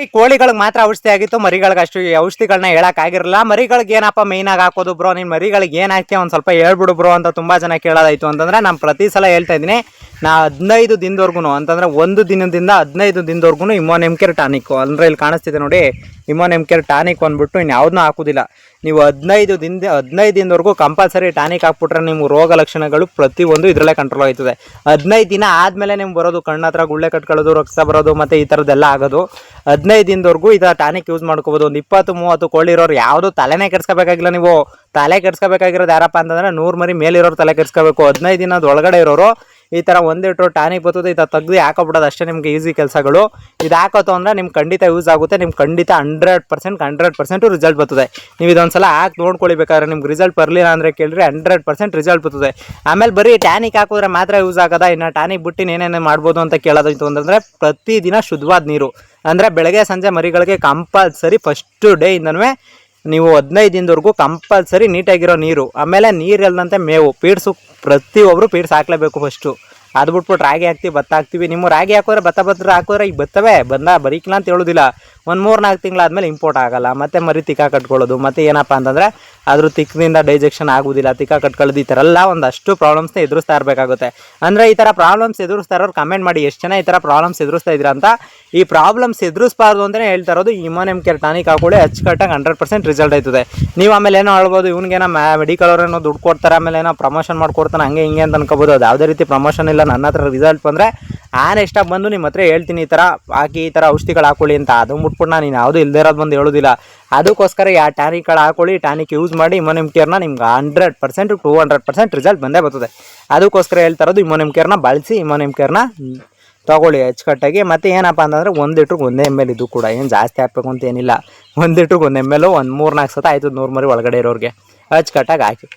ಈ ಕೋಳಿಗಳಿಗೆ ಮಾತ್ರ ಔಷಧಿ ಆಗಿತ್ತು, ಮರಿಗಳಿಗೆ ಅಷ್ಟು ಔಷಧಿಗಳನ್ನ ಹೇಳಕ್ ಆಗಿರಲ್ಲ. ಮರಿಗಳಿಗೆ ಏನಪ್ಪ ಮೈನ್ ಆಗಿ ಹಾಕೋದು ಬ್ರೋ, ನೀನ್ ಮರಿಗಳಿಗೆ ಏನ್ ಹಾಕ್ತೀಯ ಒಂದ್ ಸ್ವಲ್ಪ ಹೇಳ್ಬಿಡು ಬ್ರೋ ಅಂತ ತುಂಬಾ ಜನ ಕೇಳೋದಾಯ್ತು. ಅಂತಂದ್ರೆ ನಾನು ಪ್ರತಿ ಸಲ ಹೇಳ್ತಾ ಇದ್ದೀನಿ, ನಾ 15 ದಿನದವರೆಗೂ ಅಂತಂದ್ರೆ 1 ದಿನದಿಂದ 15 ದಿನದವರೆಗೂ ಇಮ್ಮೋನೆಮ್ಕೆರ್ ಟಾನಿಕ್ ಅಂದ್ರೆ ಇಲ್ಲಿ ಕಾಣಿಸ್ತಿದೆ ನೋಡಿ, ಇಮ್ಮೋನೆಮ್ಕೆರ್ ಟಾನಿಕ್ ಅಂದ್ಬಿಟ್ಟು ಇನ್ಯಾವುದನ್ನೂ ಹಾಕೋದಿಲ್ಲ. ನೀವು 15 ದಿನದವರೆಗೂ ಕಂಪಲ್ಸರಿ ಟಾನಿಕ್ ಹಾಕ್ಬಿಟ್ರೆ ನಿಮ್ಮ ರೋಗ ಲಕ್ಷಣಗಳು ಪ್ರತಿಯೊಂದು ಇದರಲ್ಲೇ ಕಂಟ್ರೋಲ್ ಆಯ್ತದೆ. 15 ದಿನ ಆದಮೇಲೆ ನಿಮ್ಗೆ ಬರೋದು ಕಣ್ಣ ಹತ್ರ ಗುಳ್ಳೆ ಕಟ್ಕೊಳ್ಳೋದು, ರಕ್ತ ಬರೋದು ಮತ್ತು ಈ ಥರದ್ದೆಲ್ಲ ಆಗೋದು. 15 ದಿನದವರೆಗೂ ಈ ಥರ ಟಾನಿಕ್ ಯೂಸ್ ಮಾಡ್ಕೋಬೋದು. ಒಂದು 20-30 ಕೋಳಿ ಇರೋರು ಯಾವುದೂ ತಲೆನೇ ಕೆಡ್ಸ್ಕೋಬೇಕಾಗಿಲ್ಲ. ನೀವು ತಲೆ ಕೆಡ್ಸ್ಕೋಬೇಕಾಗಿರೋದು ಯಾರಪ್ಪ ಅಂತಂದರೆ 100 ಮರಿ ಮೇಲಿರೋರು ತಲೆ ಕೆಡ್ಸ್ಕೋಬೇಕು. 15 ದಿನದ ಒಳಗಡೆ ಇರೋರು ಈ ಥರ 1 ಲೀಟ್ರ್ ಟಾನಿಕ್ ಬರ್ತದೆ, ಈ ಥರ ತೆಗ್ದು ಹಾಕೋಬಿಡೋದು ಅಷ್ಟೇ. ನಿಮ್ಗೆ ಈಸಿ ಕೆಲಸಗಳು ಇದು ಹಾಕೋತು ಅಂದರೆ ನಿಮ್ಗೆ ಖಂಡಿತ ಯೂಸ್ ಆಗುತ್ತೆ. ನಿಮ್ಗೆ ಖಂಡಿತ 100% ರಿಸಲ್ಟ್ ಬರ್ತದೆ. ನೀವು ಇದೊಂದ್ಸಲ ಹಾಕಿ ನೋಡ್ಕೊಳ್ಬೇಕಾದ್ರೆ ನಿಮ್ಗೆ ರಿಸಲ್ಟ್ ಬರಲಿಲ್ಲ ಅಂದರೆ ಕೇಳಿದ್ರೆ 100% ರಿಸಲ್ಟ್ ಬರ್ತದೆ. ಆಮೇಲೆ ಬರೀ ಟಾನಿಕ್ ಹಾಕಿದ್ರೆ ಮಾತ್ರ ಯೂಸ್ ಆಗೋದ, ಇನ್ನು ಟಾನಿಕ್ ಬಿಟ್ಟು ಏನೇನು ಮಾಡ್ಬೋದು ಅಂತ ಕೇಳೋದಾಯ್ತು ಅಂತಂದರೆ ಪ್ರತಿದಿನ ಶುದ್ಧವಾದ ನೀರು ಅಂದರೆ ಬೆಳಗ್ಗೆ ಸಂಜೆ ಮರಿಗಳಿಗೆ ಕಂಪಲ್ಸರಿ ಫಸ್ಟ್ ಡೇ ಇಂದನೂ ನೀವು 15 ದಿನದವರೆಗೂ ಕಂಪಲ್ಸರಿ ನೀಟಾಗಿರೋ ನೀರು, ಆಮೇಲೆ ನೀರೆಲ್ಲದಂತೆ ಮೇವು, ಪೀಡ್ಸು ಪ್ರತಿಯೊಬ್ಬರು ಪೀಡ್ಸ್ ಹಾಕಲೇಬೇಕು ಫಸ್ಟು. ಅದು ಬಿಟ್ಬಿಟ್ಟು ರಾಗಿ ಹಾಕ್ತೀವಿ, ಭತ್ತ ಹಾಕ್ತೀವಿ. ನಿಮ್ಮ ರಾಗಿ ಹಾಕಿದ್ರೆ ಭತ್ತ ಹಾಕಿದ್ರೆ ಈಗ ಬರ್ತವೆ ಬರೀಕಿಲ್ಲ ಅಂತ ಹೇಳೋದಿಲ್ಲ. 1-3-4 ತಿಂಗಳಾದಮೇಲೆ ಇಂಪೋರ್ಟ್ ಆಗೋಲ್ಲ, ಮತ್ತು ಮರಿ ತಿಕ್ಕ ಕಟ್ಕೊಳ್ಳೋದು, ಮತ್ತು ಏನಪ್ಪ ಅಂತಂದರೆ ಅದ್ರ ತಿಕ್ಕದಿಂದ ಡೈಜೆಕ್ಷನ್ ಆಗೋದಿಲ್ಲ, ತಿಕ್ಕ ಕಟ್ಕೊಳ್ಳೋದು, ಈ ಥರ ಎಲ್ಲ ಒಂದಷ್ಟು ಪ್ರಾಬ್ಲಮ್ಸ್ನ ಎದುರಿಸ್ತಾ ಇರಬೇಕಾಗುತ್ತೆ. ಅಂದರೆ ಈ ಥರ ಪ್ರಾಬ್ಲಮ್ಸ್ ಎದುರಿಸ್ತಾ ಇರೋರು ಕಮೆಂಟ್ ಮಾಡಿ, ಎಷ್ಟು ಜನ ಈ ಥರ ಪ್ರಾಬ್ಲಮ್ಸ್ ಎದುರಿಸ್ತಾ ಇದ್ದೀರಾ ಅಂತ. ಈ ಪ್ರಾಬ್ಲಮ್ಸ್ ಎದುರಿಸಬಾರ್ದು ಅಂತಲೇ ಹೇಳ್ತಾ ಇರೋದು. ಇಮ್ಮೋನೆಮ್ಕೆರ್ ಟಾನಿಕ್ ಹಾಕೊಳ್ಳಿ, ಅಚ್ಚುಕಟ್ಟಾಗಿ 100% ರಿಸಲ್ಟ್ ಆಯ್ತದೆ. ನೀವು ಆಮೇಲೆ ಏನೋ ಹೇಳ್ಬೋದು, ಇವ್ನಿಗೇನೋ ಮೆಡಿಕಲ್ ಅವ್ರೇನೋ ದುಡ್ಡು ಕೊಡ್ತಾರೆ, ಆಮೇಲೆ ಏನೋ ಪ್ರಮೋಷನ್ ಮಾಡ್ಕೊಡ್ತಾನೆ ಹಂಗೆ ಹಿಂಗೆ ಅಂತ ಅನ್ಕೋಬೋದು. ಅದು ಯಾವುದೇ ರೀತಿ ಪ್ರಮೋಷನ್ ಇಲ್ಲ. ನನ್ನ ಹತ್ರ ರಿಸಲ್ಟ್ ಬಂದರೆ ಆನೆಸ್ಟಾಗಿ ಬಂದು ನಿಮ್ಮ ಹತ್ರ ಹೇಳ್ತೀನಿ, ಈ ಥರ ಹಾಕಿ ಈ ಥರ ಔಷಧಿಗಳು ಹಾಕೊಳ್ಳಿ ಅಂತ. ಅದು ಮುಟ್ಬಿಟ್ಟು ನಾನು ಯಾವುದು ಇಲ್ಲದೇ ಇರೋದು ಬಂದು ಹೇಳೋದಿಲ್ಲ. ಅದಕ್ಕೋಸ್ಕರ ಆ ಟಾನಿಕ್ಗಳು ಹಾಕೊಳ್ಳಿ, ಟಾನಿಕ್ ಯೂಸ್ ಮಾಡಿ. ಇಮ್ಮೋನೆಮ್ಕೆರ್ನ ನಿಮ್ಗೆ 100% 200% ರಿಸಲ್ಟ್ ಬಂದೇ ಬರ್ತದೆ. ಅದಕ್ಕೋಸ್ಕರ ಹೇಳ್ತಾ ಇರೋದು, ಇಮ್ಮೋನೆಮ್ಕೆರ್ನ ಬಳಸಿ, ಇಮ್ಮೋನೆಮ್ಕೆರ್ನ ತೊಗೊಳ್ಳಿ ಅಚ್ಚುಕಟ್ಟಾಗಿ. ಮತ್ತು ಏನಪ್ಪ ಅಂತಂದರೆ 1 ಲೀಟ್ರಿಗೆ 1 ml ಇದು ಕೂಡ ಏನು ಜಾಸ್ತಿ ಹಾಕಬೇಕು ಅಂತ ಏನಿಲ್ಲ. 1 ಲೀಟ್ರಿಗೆ 1 ml 1 3-4 ಸತ ಆಯಿತು 100 ಮರಿ ಒಳಗಡೆ ಇರೋರಿಗೆ ಅಚ್ಚುಕಟ್ಟಾಗಿ ಹಾಕಿ.